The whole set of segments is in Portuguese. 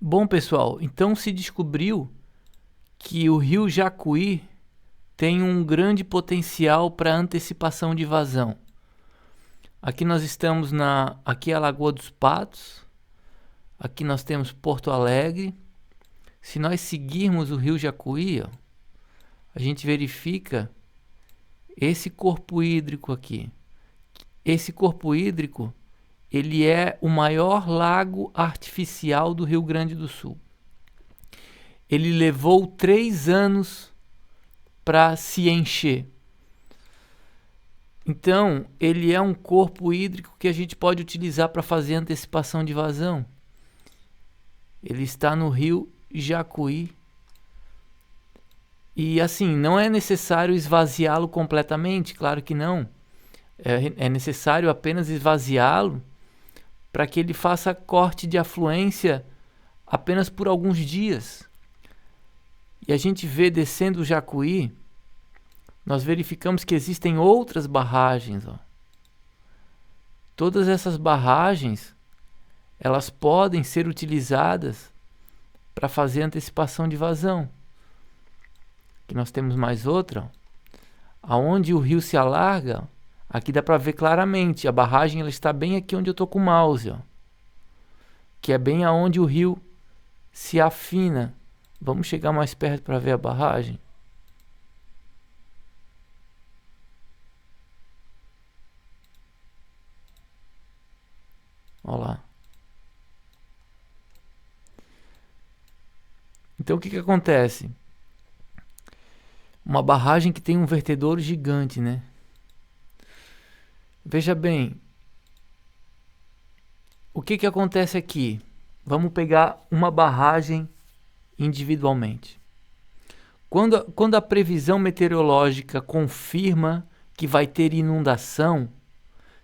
Bom, pessoal, então se descobriu que o rio Jacuí tem um grande potencial para antecipação de vazão. Aqui nós estamos aqui é a Lagoa dos Patos, aqui nós temos Porto Alegre. Se nós seguirmos o rio Jacuí, ó, a gente verifica esse corpo hídrico aqui. Esse corpo hídrico, ele é o maior lago artificial do Rio Grande do Sul. Ele levou 3 anos para se encher. Então, ele é um corpo hídrico que a gente pode utilizar para fazer antecipação de vazão. Ele está no rio Jacuí. E assim, não é necessário esvaziá-lo completamente, claro que não. É necessário apenas esvaziá-lo para que ele faça corte de afluência apenas por alguns dias. E a gente vê descendo o Jacuí, nós verificamos que existem outras barragens. Ó. Todas essas barragens, elas podem ser utilizadas para fazer antecipação de vazão. Aqui nós temos mais outra. Aonde o rio se alarga, aqui dá para ver claramente. A barragem ela está bem aqui onde eu estou com o mouse. Ó. Que é bem aonde o rio se afina. Vamos chegar mais perto para ver a barragem. Olha lá. Então o que acontece? Uma barragem que tem um vertedouro gigante, né? Veja bem. O que acontece aqui? Vamos pegar uma barragem individualmente. Quando a previsão meteorológica confirma que vai ter inundação,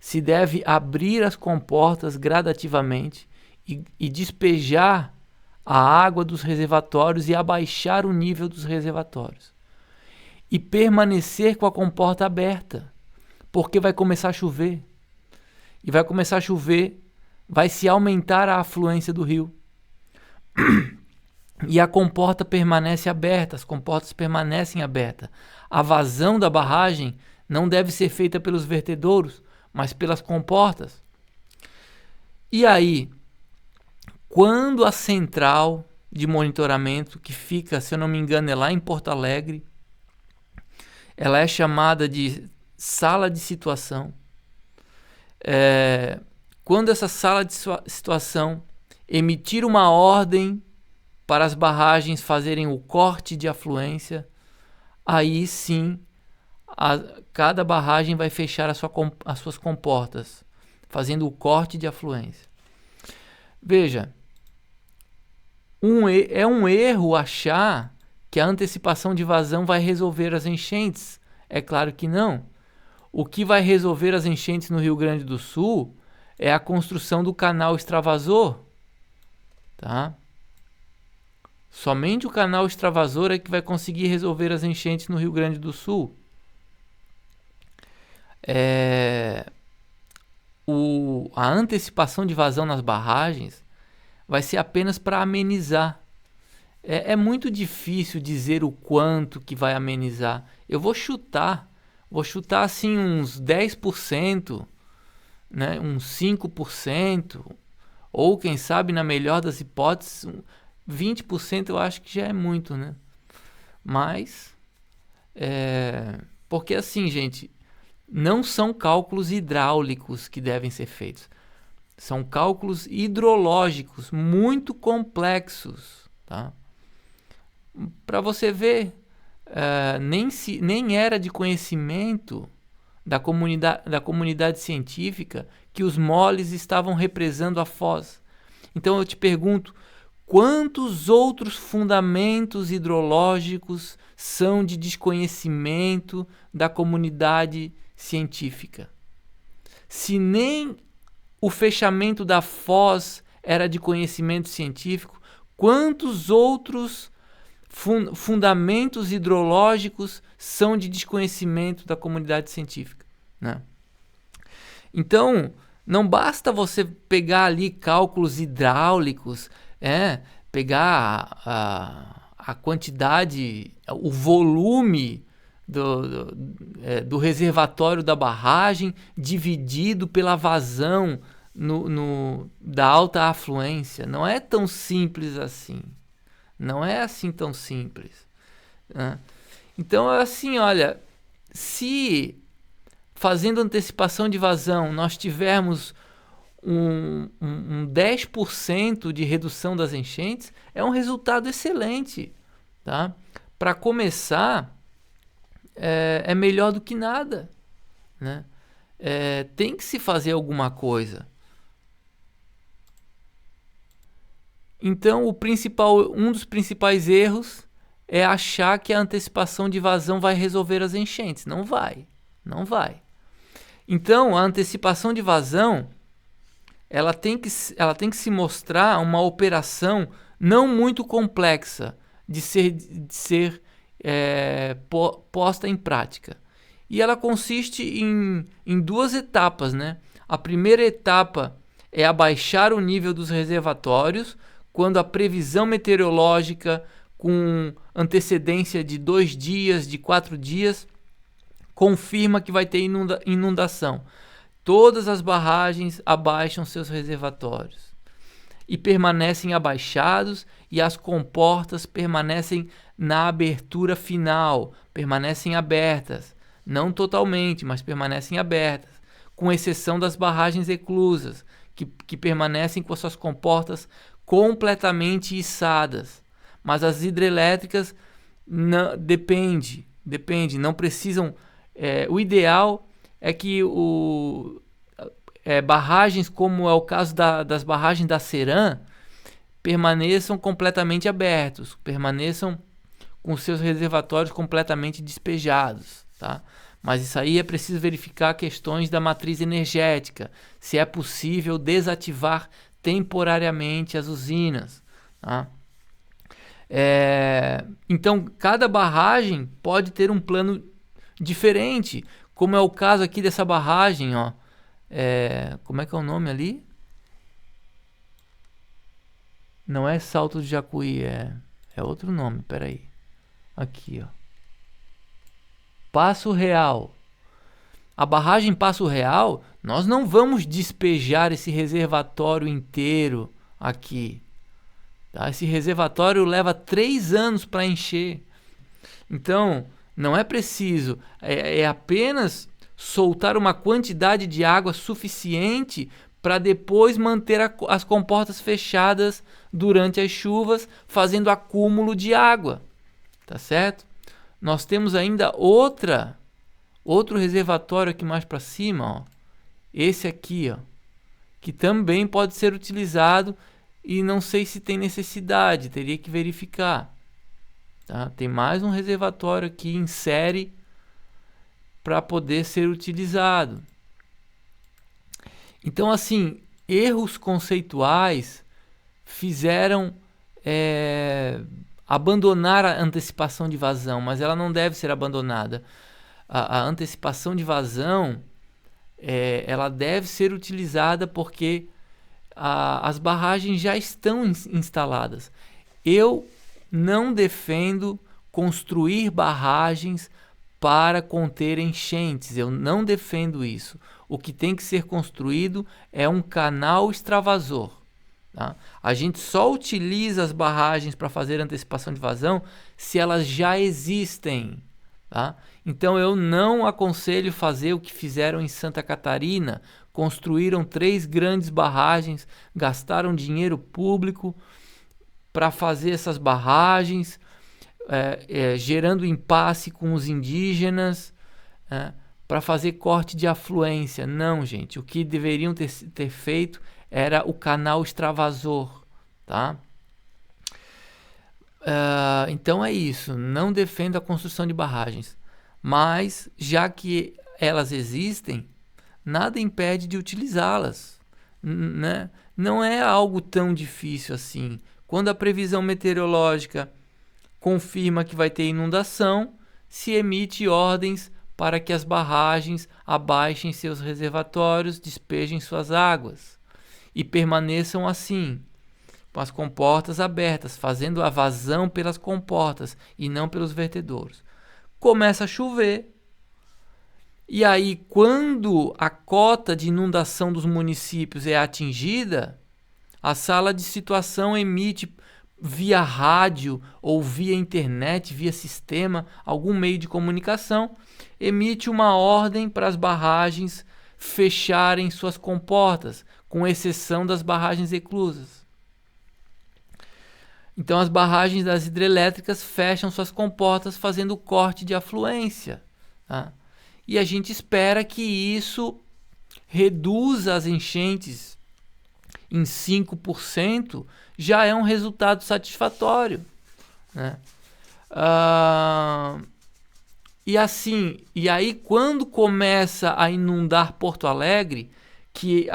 se deve abrir as comportas gradativamente e despejar a água dos reservatórios e abaixar o nível dos reservatórios. E permanecer com a comporta aberta, porque vai começar a chover. E vai começar a chover, vai se aumentar a afluência do rio. E a comporta permanece aberta, as comportas permanecem abertas. A vazão da barragem não deve ser feita pelos vertedouros, mas pelas comportas. E aí, quando a central de monitoramento, que fica, se eu não me engano, é lá em Porto Alegre, ela é chamada de sala de situação. Quando essa sala de situação emitir uma ordem para as barragens fazerem o corte de afluência, aí sim cada barragem vai fechar as suas comportas, fazendo o corte de afluência. Veja, é um erro achar que a antecipação de vazão vai resolver as enchentes. É claro que não. O que vai resolver as enchentes no Rio Grande do Sul é a construção do canal extravasor. Tá? Somente o canal extravasor é que vai conseguir resolver as enchentes no Rio Grande do Sul. A antecipação de vazão nas barragens vai ser apenas para amenizar. É muito difícil dizer o quanto que vai amenizar. Eu vou chutar assim uns 10%, né? Uns 5%, ou quem sabe, na melhor das hipóteses, 20% eu acho que já é muito, né? Mas, porque assim, gente, não são cálculos hidráulicos que devem ser feitos. São cálculos hidrológicos muito complexos, tá? Para você ver, nem era de conhecimento da comunidade científica que os moles estavam represando a foz. Então eu te pergunto, quantos outros fundamentos hidrológicos são de desconhecimento da comunidade científica? Se nem o fechamento da foz era de conhecimento científico, quantos outros fundamentos hidrológicos são de desconhecimento da comunidade científica, né? Então, não basta você pegar ali cálculos hidráulicos, pegar a quantidade, o volume do reservatório da barragem dividido pela vazão da alta afluência. Não é tão simples assim. Não é assim tão simples, né? Então, assim, olha, se fazendo antecipação de vazão nós tivermos um 10% de redução das enchentes, é um resultado excelente, tá? Para começar, é melhor do que nada, né? Tem que se fazer alguma coisa. Então, um dos principais erros é achar que a antecipação de vazão vai resolver as enchentes. Não vai, não vai. Então, a antecipação de vazão, ela tem que se mostrar uma operação não muito complexa de ser posta em prática. E ela consiste em duas etapas, né? A primeira etapa é abaixar o nível dos reservatórios quando a previsão meteorológica com antecedência de 2 dias, de 4 dias, confirma que vai ter inundação. Todas as barragens abaixam seus reservatórios e permanecem abaixados, e as comportas permanecem na abertura final, permanecem abertas, não totalmente, mas permanecem abertas, com exceção das barragens eclusas, que permanecem com suas comportas completamente içadas. Mas as hidrelétricas depende, não precisam. O ideal é que barragens, como é o caso das barragens da Ceram, permaneçam completamente abertos, permaneçam com seus reservatórios completamente despejados, tá? Mas isso aí é preciso verificar questões da matriz energética, se é possível desativar temporariamente as usinas, tá? Então, cada barragem pode ter um plano diferente, como é o caso aqui dessa barragem, ó. Como é que é o nome ali? Não é Salto de Jacuí, é outro nome, peraí. Aqui, ó. Passo Real. A barragem Passo Real, nós não vamos despejar esse reservatório inteiro aqui, tá? Esse reservatório leva 3 anos para encher. Então, não é preciso, é apenas soltar uma quantidade de água suficiente para depois manter as comportas fechadas durante as chuvas, fazendo acúmulo de água, tá certo? Nós temos ainda outro reservatório aqui mais para cima, ó. Esse aqui, ó, que também pode ser utilizado, e não sei se tem necessidade, teria que verificar, tá? Tem mais um reservatório aqui em série para poder ser utilizado. Então, assim, erros conceituais fizeram abandonar a antecipação de vazão, mas ela não deve ser abandonada. A antecipação de vazão, ela deve ser utilizada porque as barragens já estão instaladas. Eu não defendo construir barragens para conter enchentes, eu não defendo isso. O que tem que ser construído é um canal extravasor, tá? A gente só utiliza as barragens para fazer antecipação de vazão se elas já existem, tá? Então eu não aconselho fazer o que fizeram em Santa Catarina. Construíram 3 grandes barragens, gastaram dinheiro público para fazer essas barragens, gerando impasse com os indígenas, para fazer corte de afluência. Não, gente, o que deveriam ter feito era o canal extravasor, tá? Então é isso, não defendo a construção de barragens, mas já que elas existem, nada impede de utilizá-las, né? Não é algo tão difícil assim. Quando a previsão meteorológica confirma que vai ter inundação, se emite ordens para que as barragens abaixem seus reservatórios, despejem suas águas e permaneçam assim. com as comportas abertas, fazendo a vazão pelas comportas e não pelos vertedouros. Começa a chover. E aí, quando a cota de inundação dos municípios é atingida, a sala de situação emite via rádio ou via internet, via sistema, algum meio de comunicação, emite uma ordem para as barragens fecharem suas comportas, com exceção das barragens eclusas. Então, as barragens das hidrelétricas fecham suas comportas, fazendo corte de afluência, tá? E a gente espera que isso reduza as enchentes em 5%, já é um resultado satisfatório, né? E aí quando começa a inundar Porto Alegre, que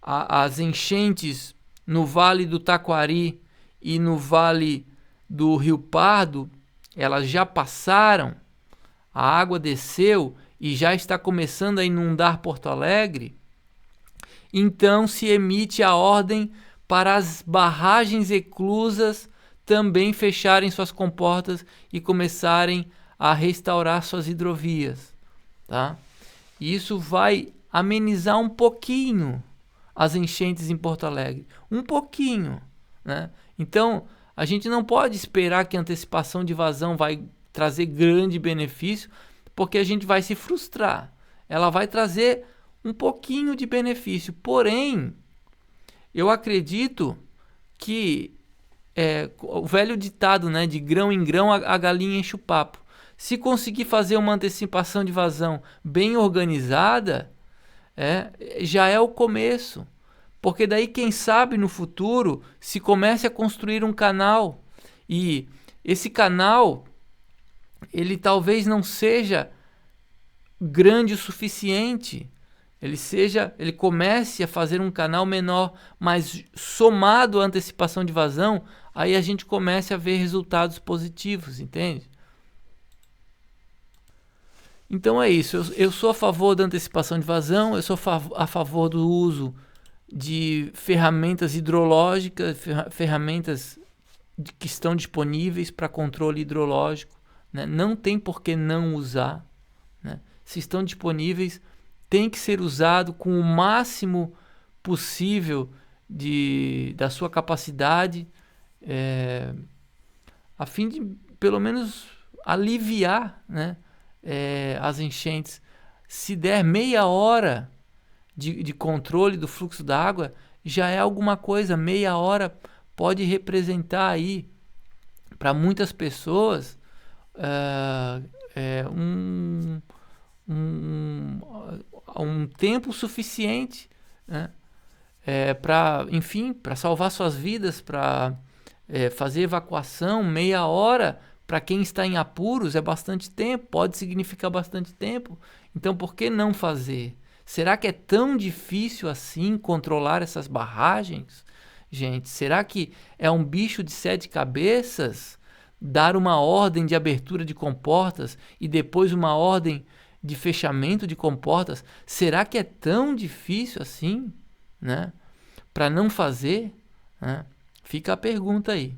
as enchentes no Vale do Taquari e no Vale do Rio Pardo, elas já passaram, a água desceu e já está começando a inundar Porto Alegre, então se emite a ordem para as barragens eclusas também fecharem suas comportas e começarem a restaurar suas hidrovias, tá? Isso vai amenizar um pouquinho as enchentes em Porto Alegre, um pouquinho, né? Então, a gente não pode esperar que a antecipação de vazão vai trazer grande benefício, porque a gente vai se frustrar. Ela vai trazer um pouquinho de benefício, porém, eu acredito que o velho ditado, né, de grão em grão a galinha enche o papo. Se conseguir fazer uma antecipação de vazão bem organizada, já é o começo. Porque daí, quem sabe, no futuro, se comece a construir um canal. E esse canal, ele talvez não seja grande o suficiente. Ele comece a fazer um canal menor, mas somado à antecipação de vazão, aí a gente comece a ver resultados positivos, entende? Então é isso, eu sou a favor da antecipação de vazão, eu sou a favor do uso de ferramentas hidrológicas, ferramentas que estão disponíveis para controle hidrológico, né? Não tem por que não usar, né? Se estão disponíveis, tem que ser usado com o máximo possível da sua capacidade, a fim de, pelo menos, aliviar, né, as enchentes. Se der meia hora de controle do fluxo da água, já é alguma coisa. Meia hora pode representar aí, para muitas pessoas, um tempo suficiente, né, para salvar suas vidas, para fazer evacuação. Meia hora para quem está em apuros é bastante tempo, pode significar bastante tempo. Então, por que não fazer? Será que é tão difícil assim controlar essas barragens? Gente, será que é um bicho de 7 cabeças dar uma ordem de abertura de comportas e depois uma ordem de fechamento de comportas? Será que é tão difícil assim, né, para não fazer, né? Fica a pergunta aí.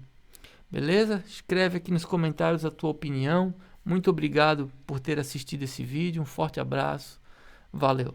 Beleza? Escreve aqui nos comentários a tua opinião. Muito obrigado por ter assistido esse vídeo. Um forte abraço. Valeu!